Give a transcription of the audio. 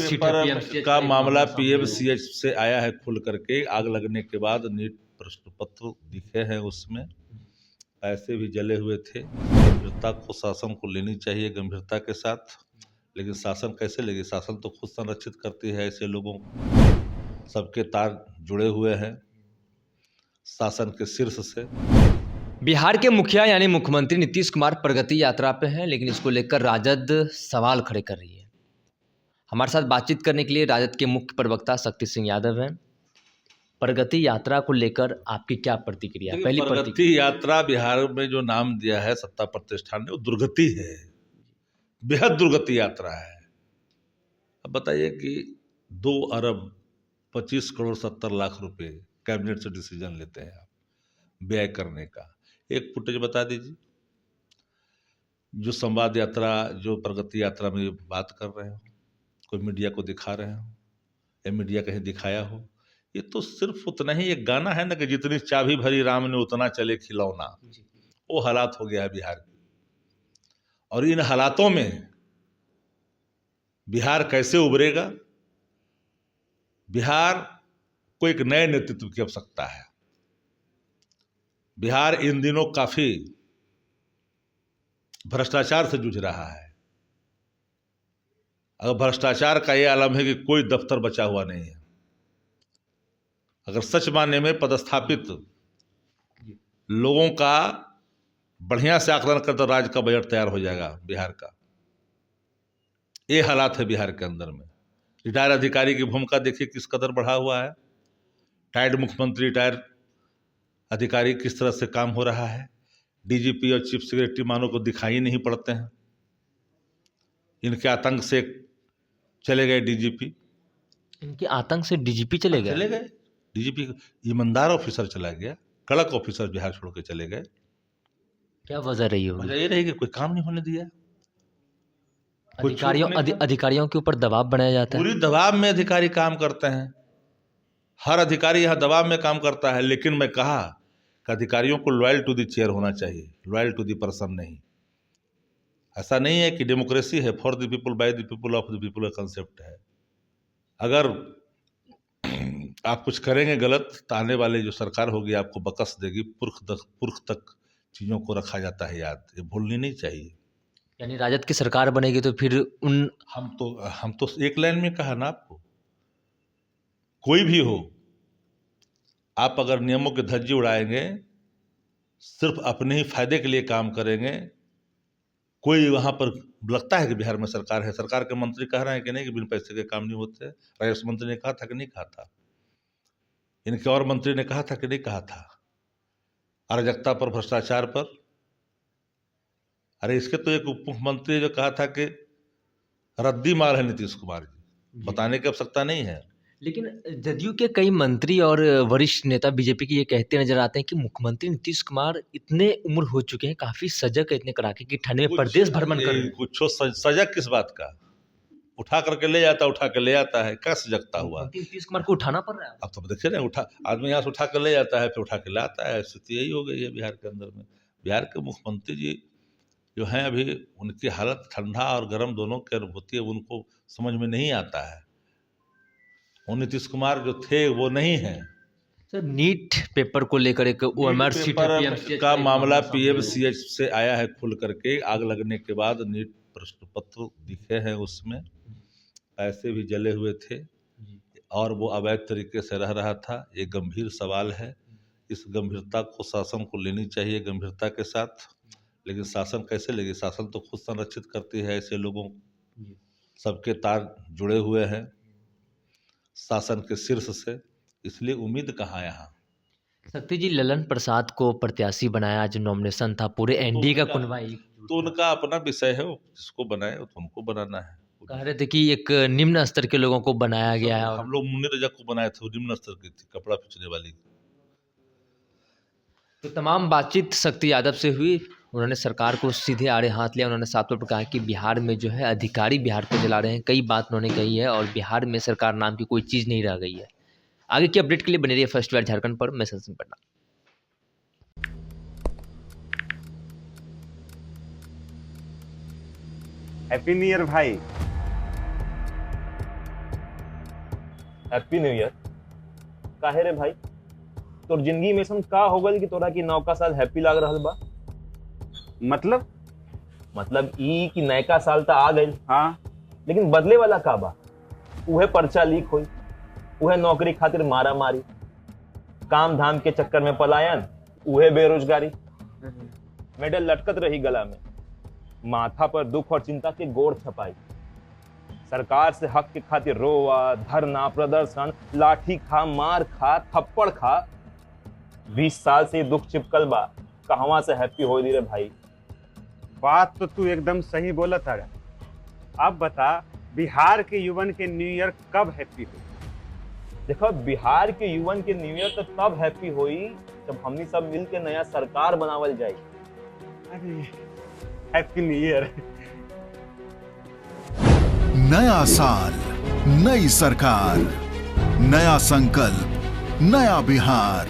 Sheet paper है PMCH का एक मामला मामला सामने आया है। PMCH से आया है खुल करके। आग लगने के बाद नीट प्रश्न पत्र दिखे हैं, उसमें पैसे भी जले हुए थे। गंभीरता को शासन को लेनी चाहिए गंभीरता के साथ, लेकिन शासन कैसे लेगी? शासन तो खुद संरक्षित करती है ऐसे लोगों को। सबके तार जुड़े हुए हैं शासन के शीर्ष से। बिहार के मुखिया यानी मुख्यमंत्री नीतीश कुमार प्रगति यात्रा पे हैं, लेकिन इसको लेकर राजद सवाल खड़े कर रही है। हमारे साथ बातचीत करने के लिए राजद के मुख्य प्रवक्ता शक्ति सिंह यादव हैं। प्रगति यात्रा को लेकर आपकी क्या प्रतिक्रिया? देखिए, पहली प्रगति यात्रा बिहार में जो नाम दिया है सत्ता प्रतिष्ठान ने, वो दुर्गति है, बेहद दुर्गति यात्रा है। अब बताइए कि 2 अरब 25 करोड़ 70 लाख रुपए कैबिनेट से डिसीजन लेते हैं आप व्यय करने का। एक फुटेज बता दीजिए जो संवाद यात्रा, जो प्रगति यात्रा में बात कर रहे हो, कोई मीडिया को दिखा रहे हो या मीडिया कहीं दिखाया हो। ये तो सिर्फ उतना ही एक गाना है ना कि जितनी चाबी भरी राम ने उतना चले खिलौना। वो हालात हो गया है बिहार की। और इन हालातों में बिहार कैसे उभरेगा? बिहार को एक नए नेतृत्व की आवश्यकता है। बिहार इन दिनों काफी भ्रष्टाचार से जूझ रहा है। अगर भ्रष्टाचार का ये आलम है कि कोई दफ्तर बचा हुआ नहीं है। अगर सच मानने में पदस्थापित लोगों का बढ़िया से आकलन कर तो राज्य का बजट तैयार हो जाएगा बिहार का। ये हालात है बिहार के अंदर में। रिटायर अधिकारी की भूमिका देखिए किस कदर बढ़ा हुआ है। रिटायर्ड मुख्यमंत्री, रिटायर अधिकारी किस तरह से काम हो रहा है। डीजीपी और चीफ सेक्रेटरी मानो को दिखाई नहीं पड़ते हैं। इनके आतंक से चले गए डीजीपी। इनके आतंक से डीजीपी चले गए। डीजीपी ईमानदार ऑफिसर चला गया, कड़क ऑफिसर बिहार छोड़ के चले गए। क्या वजह रही होगी? वजह ये रही कि कोई काम नहीं होने दिया। अधिकारियों के ऊपर दबाव बनाया जाता है। पूरी दबाव में अधिकारी काम करते हैं। हर अधिकारी यहाँ दबाव में काम करता है। लेकिन मैं कहा कि अधिकारियों को लॉयल टू द चेयर होना चाहिए, लॉयल टू द पर्सन नहीं। ऐसा नहीं है कि डेमोक्रेसी है, for the people by the people of the people का कंसेप्ट है। अगर आप कुछ करेंगे गलत तो आने वाले जो सरकार होगी आपको बकस देगी। पुरख तक चीज़ों को रखा जाता है याद, ये भूलनी नहीं चाहिए। यानी राजद की सरकार बनेगी तो फिर हम तो एक लाइन में कहा ना आपको, कोई भी हो, आप अगर नियमों के धज्जी उड़ाएंगे, सिर्फ अपने ही फायदे के लिए काम करेंगे, कोई वहाँ पर लगता है कि बिहार में सरकार है, सरकार के मंत्री कह रहे हैं कि नहीं कि बिन पैसे के काम नहीं होते। राजस्व मंत्री ने कहा था कि नहीं कहा था? इनके और मंत्री ने कहा था कि नहीं कहा था? अराजकता पर, भ्रष्टाचार पर। अरे इसके तो एक उप मुख्यमंत्री जो कहा था कि रद्दी माल है नीतीश कुमार जी, बताने की आवश्यकता नहीं है। लेकिन जदयू के कई मंत्री और वरिष्ठ नेता बीजेपी के ये कहते नजर आते हैं कि मुख्यमंत्री नीतीश कुमार इतने उम्र हो चुके हैं, काफी सजग है, इतने कड़ाके की ठंड में प्रदेश भ्रमण कर रहे हैं। कुछ सजग किस बात का? उठा करके ले जाता है, क्या सजगता हुआ? नीतीश कुमार को उठाना पड़ रहा है। अब तो देखिए ना, आदमी यहाँ से उठा कर ले जाता है, फिर उठा के लाता है। स्थिति यही हो गई है बिहार के अंदर में। बिहार के मुख्यमंत्री जी जो हैं, अभी उनकी हालत ठंडा और गर्म दोनों की अनुभूति है, उनको समझ में नहीं आता है। वो नीतीश कुमार जो थे वो नहीं है। सर, नीट पेपर को लेकर एक OMR सीट पेपर का मामला PMCH से आया है खुल करके। आग लगने के बाद नीट प्रश्न पत्र दिखे हैं, उसमें पैसे भी जले हुए थे और वो अवैध तरीके से रह रहा था। ये गंभीर सवाल है। इस गंभीरता को शासन को लेनी चाहिए गंभीरता के साथ, लेकिन शासन कैसे लेगी? शासन तो खुद संरक्षित करती है ऐसे लोगों को। सबके तार जुड़े हुए हैं शासन के शीर्ष से, इसलिए उम्मीद कहाँ यहाँ। शक्ति जी, ललन प्रसाद को प्रत्याशी बनाया, आज नॉमिनेशन था, पूरे एनडीए का कुनवाई। तो उनका अपना विषय है, जिसको बनाए तो उनको बनाना है। कह रहे थे कि एक निम्न स्तर के लोगों को बनाया गया है। हम लोग मुन्नी रजा को बनाए थे, निम्न स्तर की थी, कपड़ा खींचने वाली। तो तमाम बातचीत शक्ति यादव से हुई। उन्होंने सरकार को सीधे आड़े हाथ लिया। उन्होंने साफ तौर पर कहा कि बिहार में जो है अधिकारी बिहार को जला रहे हैं। कई बात उन्होंने कही है और बिहार में सरकार नाम की कोई चीज़ नहीं रह गई है। आगे की अपडेट के लिए बने रहिए फर्स्ट बार झारखंड पर। मैं Sanjay Patna. Happy new year भाई। Happy new year. काहे रे भाई, तोर जिंदगी में ऐसा का हो गल कि तोरा की नौका साल हैप्पी लाग रहल बा? मतलब ई कि नयका साल तो आ गई, हाँ, लेकिन बदले वाला का बा? उहे पर्चा लीक हुई, उहे नौकरी खातिर मारा मारी, काम धाम के चक्कर में पलायन, उहे बेरोजगारी, मेडल लटकत रही गला में, माथा पर दुख और चिंता के गोड़ छपाई, सरकार से हक के खातिर रोवा, धरना, प्रदर्शन, लाठी खा, मार खा, थप्पड़ खा। 20 साल से दुख चिपकल बा, कहवा से हैप्पी हो रे भाई? बात तो तू एकदम सही बोला था। अब बता, बिहार के युवन के न्यू ईयर कब हैप्पी हो? देखो, बिहार के युवन के न्यू ईयर तो तब हैप्पी हुई जब हमनी सब मिल के नया सरकार बनावल जाए। अरे हैप्पी न्यू ईयर। नया साल, नई सरकार, नया संकल्प, नया बिहार।